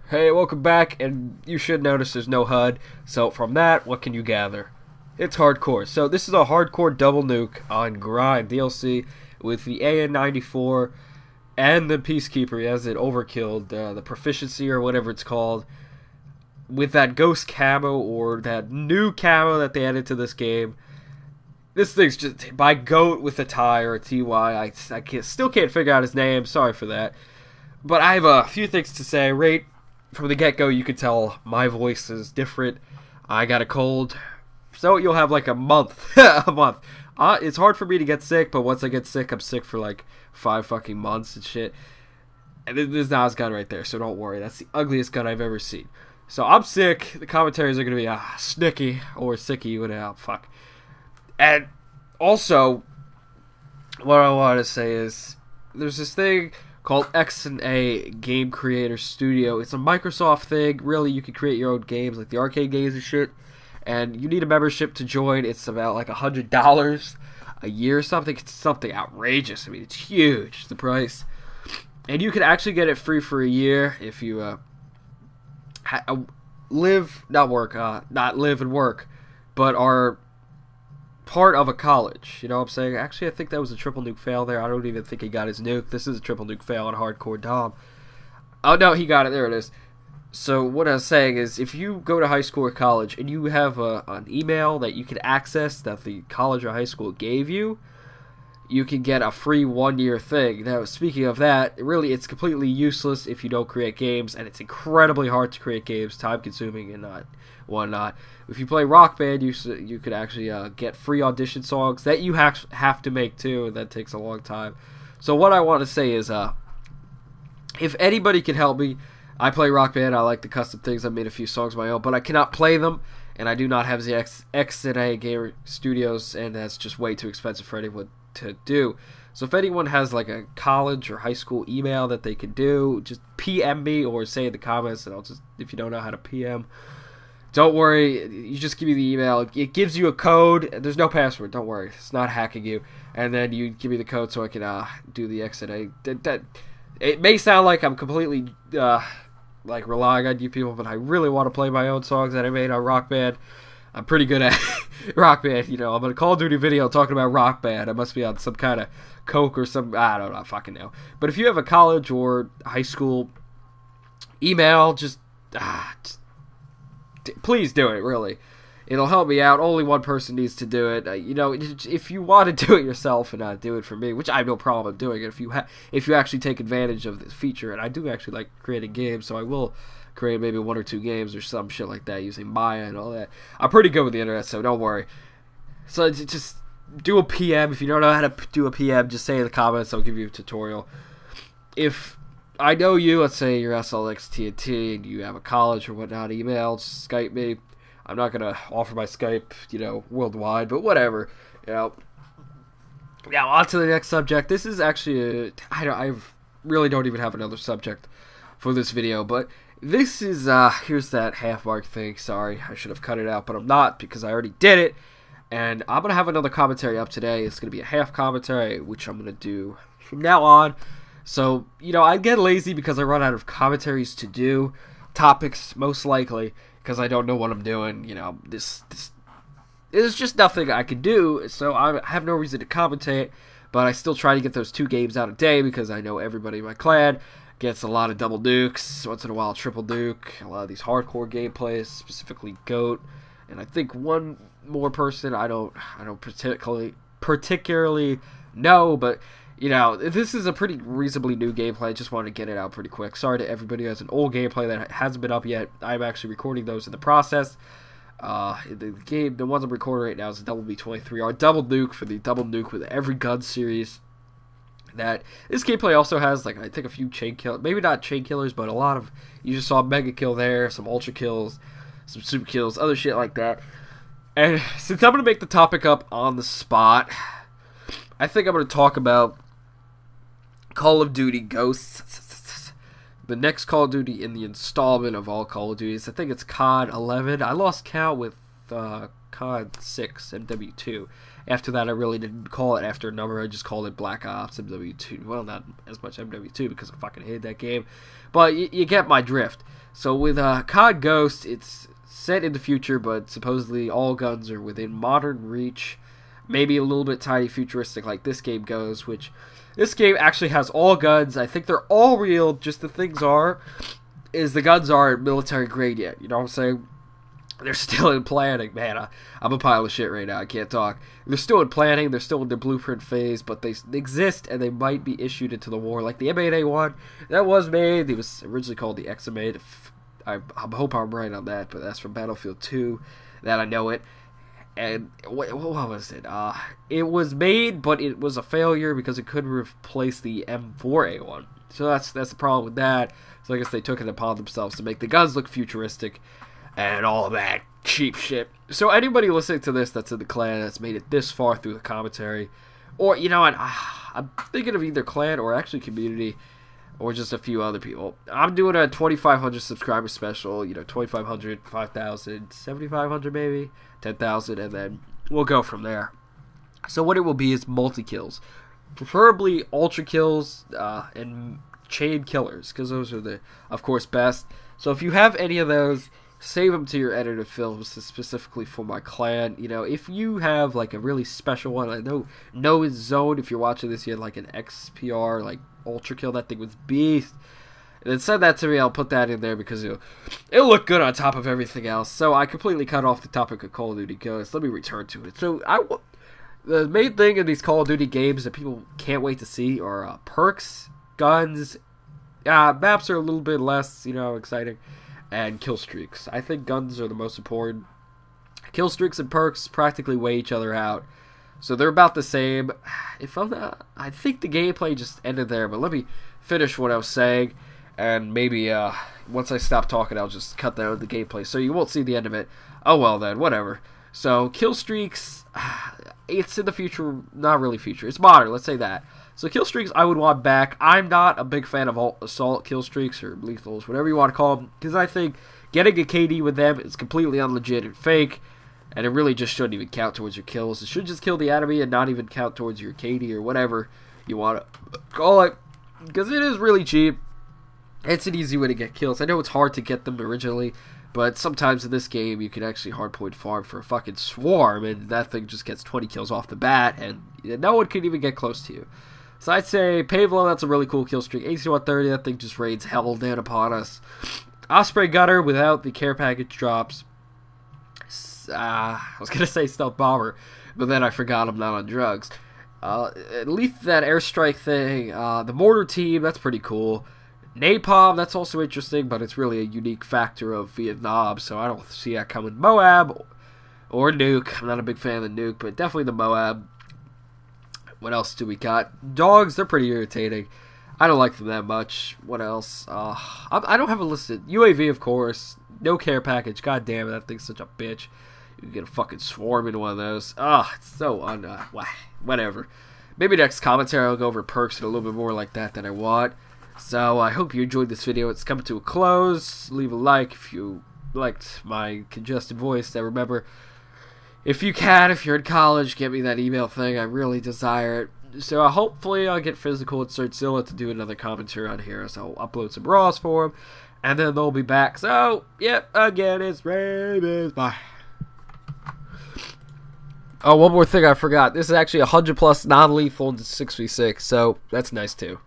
Hey, welcome back, and you should notice there's no HUD. So from that, what can you gather? It's hardcore. So this is a hardcore double nuke on Grind DLC with the AN-94 and the Peacekeeper as it overkilled, the proficiency or whatever it's called, with that ghost camo or that new camo that they added to this game. This thing's just by Goat with a tie or a TY. Still can't figure out his name. Sorry for that. But I have a few things to say. Right from the get-go, you could tell my voice is different. I got a cold. So you'll have like a month. A month. It's hard for me to get sick, but once I get sick, I'm sick for like 5 fucking months and shit. And this is Nas gun right there, so don't worry. That's the ugliest gun I've ever seen. So I'm sick. The commentaries are going to be snicky or sicky, whatever. Fuck. And also, what I want to say is, there's this thing called X&A Game Creator Studio. It's a Microsoft thing. Really, you can create your own games, like the arcade games and shit. And you need a membership to join. It's about like $100 a year or something. It's something outrageous. I mean, it's huge, the price. And you can actually get it free for a year if you not live and work, but are part of a college. You know what I'm saying? Actually, I think that was a triple nuke fail there. I don't even think he got his nuke. This is a triple nuke fail on hardcore Dom. Oh no, he got it. There it is. So what I was saying is, if you go to high school or college and you have an email that you can access that the college or high school gave you, you can get a free 1-year thing. Now, speaking of that, really, it's completely useless if you don't create games, and it's incredibly hard to create games, time-consuming and whatnot. If you play Rock Band, you could actually get free audition songs that you have to make too, and that takes a long time. So what I want to say is, if anybody can help me, I play Rock Band. I like the custom things. I made a few songs of my own, but I cannot play them, and I do not have the X&A Gamer Studios, and that's just way too expensive for anyone to do. So if anyone has like a college or high school email that they can do, just PM me or say in the comments, and I'll just, if you don't know how to PM, don't worry, you just give me the email. It gives you a code. There's no password. Don't worry, it's not hacking you. And then you give me the code so I can do the X&A. It may sound like I'm completely like relying on you people, but I really want to play my own songs that I made on Rock Band. I'm pretty good at Rock Band, you know. I'm in a Call of Duty video talking about Rock Band. I must be on some kind of coke or some, I don't know, fucking know. But if you have a college or high school email, just please do it, really. It'll help me out. Only one person needs to do it. You know, if you want to do it yourself and not do it for me, which I have no problem doing it, if you actually take advantage of this feature, and I do actually like creating games, so I will create maybe 1 or 2 games or some shit like that using Maya and all that. I'm pretty good with the internet, so don't worry. So just do a PM. If you don't know how to do a PM, just say in the comments. I'll give you a tutorial. If I know you, let's say you're SLXTNT and you have a college or whatnot, email, just Skype me. I'm not going to offer my Skype, you know, worldwide, but whatever, you know. Now, on to the next subject. This is actually, I really don't even have another subject for this video, but this is, here's that half mark thing. Sorry, I should have cut it out, but I'm not because I already did it. And I'm going to have another commentary up today. It's going to be a half commentary, which I'm going to do from now on. So, you know, I get lazy because I run out of commentaries to do, topics most likely, because I don't know what I'm doing. You know, this there's just nothing I can do, so I have no reason to commentate, but I still try to get those 2 games out a day because I know everybody in my clan gets a lot of double nukes, once in a while triple nuke, a lot of these hardcore gameplays, specifically Goat, and I think one more person I don't particularly know, but you know, this is a pretty reasonably new gameplay. I just wanted to get it out pretty quick. Sorry to everybody who has an old gameplay that hasn't been up yet. I'm actually recording those in the process. The ones I'm recording right now is the WB23R Double Nuke for the Double Nuke with every gun series. That this gameplay also has, like, I think a few chain killers, maybe not chain killers, but a lot of, you just saw mega kill there, some ultra kills, some super kills, other shit like that. And since I'm going to make the topic up on the spot, I think I'm going to talk about Call of Duty Ghosts, the next Call of Duty in the installment of all Call of Duties. I think it's COD 11. I lost count with COD 6 MW2. After that, I really didn't call it after a number. I just called it Black Ops MW2. Well, not as much MW2 because I fucking hated that game. But you get my drift. So with COD Ghost, it's set in the future, but supposedly all guns are within modern reach. Maybe a little bit tiny futuristic like this game goes, which this game actually has all guns. I think they're all real, just the things is the guns aren't military grade yet. You know what I'm saying? They're still in planning. Man, I'm a pile of shit right now. I can't talk. They're still in planning. They're still in the blueprint phase, but they exist, and they might be issued into the war. Like the M8A1, that was made. It was originally called the XM8. I hope I'm right on that, but that's from Battlefield 2. That I know it. And what was it? It was made, but it was a failure because it couldn't replace the M4A1. So that's the problem with that. So I guess they took it upon themselves to make the guns look futuristic and all that cheap shit. So anybody listening to this that's in the clan that's made it this far through the commentary, or you know what, I'm thinking of either clan or actually community, or just a few other people. I'm doing a 2,500 subscriber special. You know, 2,500, 5,000, 7,500 maybe, 10,000, and then we'll go from there. So what it will be is multi-kills. Preferably ultra kills and chain killers, because those are the, of course, best. So if you have any of those, save them to your edited films specifically for my clan. You know, if you have like a really special one, I know No Zone, if you're watching this, you had like an XPR, like ultra kill, that thing was beast. And then send that to me, I'll put that in there because it'll look good on top of everything else. So I completely cut off the topic of Call of Duty Ghosts. Let me return to it. So the main thing in these Call of Duty games that people can't wait to see are perks, guns, maps are a little bit less, you know, exciting, and kill streaks. I think guns are the most important. Kill streaks and perks practically weigh each other out, so they're about the same. If I'm not, I think the gameplay just ended there, but let me finish what I was saying, and maybe once I stop talking, I'll just cut down the gameplay, so you won't see the end of it. Oh well then, whatever. So kill streaks, it's in the future, not really future. It's modern, let's say that. So kill streaks I would want back. I'm not a big fan of assault kill streaks or lethals, whatever you want to call them, because I think getting a KD with them is completely unlegit and fake, and it really just shouldn't even count towards your kills. It should just kill the enemy and not even count towards your KD or whatever you want to call it, because it is really cheap. It's an easy way to get kills. I know it's hard to get them originally, but sometimes in this game you can actually hardpoint farm for a fucking swarm, and that thing just gets 20 kills off the bat, and no one can even get close to you. So I'd say Pavlo, that's a really cool kill streak. AC-130, that thing just rains hell down upon us. Osprey Gunner without the care package drops. I was going to say Stealth Bomber, but then I forgot I'm not on drugs. At least that airstrike thing. The Mortar Team, that's pretty cool. Napalm, that's also interesting, but it's really a unique factor of Vietnam, so I don't see that coming. Moab or Nuke. I'm not a big fan of the Nuke, but definitely the Moab. What else do we got? Dogs, they're pretty irritating. I don't like them that much. What else? I don't have a listed. UAV, of course. No care package. God damn it, that thing's such a bitch. You can get a fucking swarm into one of those. It's so whatever. Maybe next commentary I'll go over perks and a little bit more like that than I want. So I hope you enjoyed this video. It's coming to a close. Leave a like if you liked my congested voice. And remember, if you can, if you're in college, get me that email thing. I really desire it. So hopefully I'll get physical and Zilla to do another commentary on here. So I'll upload some raws for them, and then they'll be back. So, yep, again, it's Rabies. Bye. Oh, one more thing I forgot. This is actually 100+ non-lethal into 6v6, so that's nice too.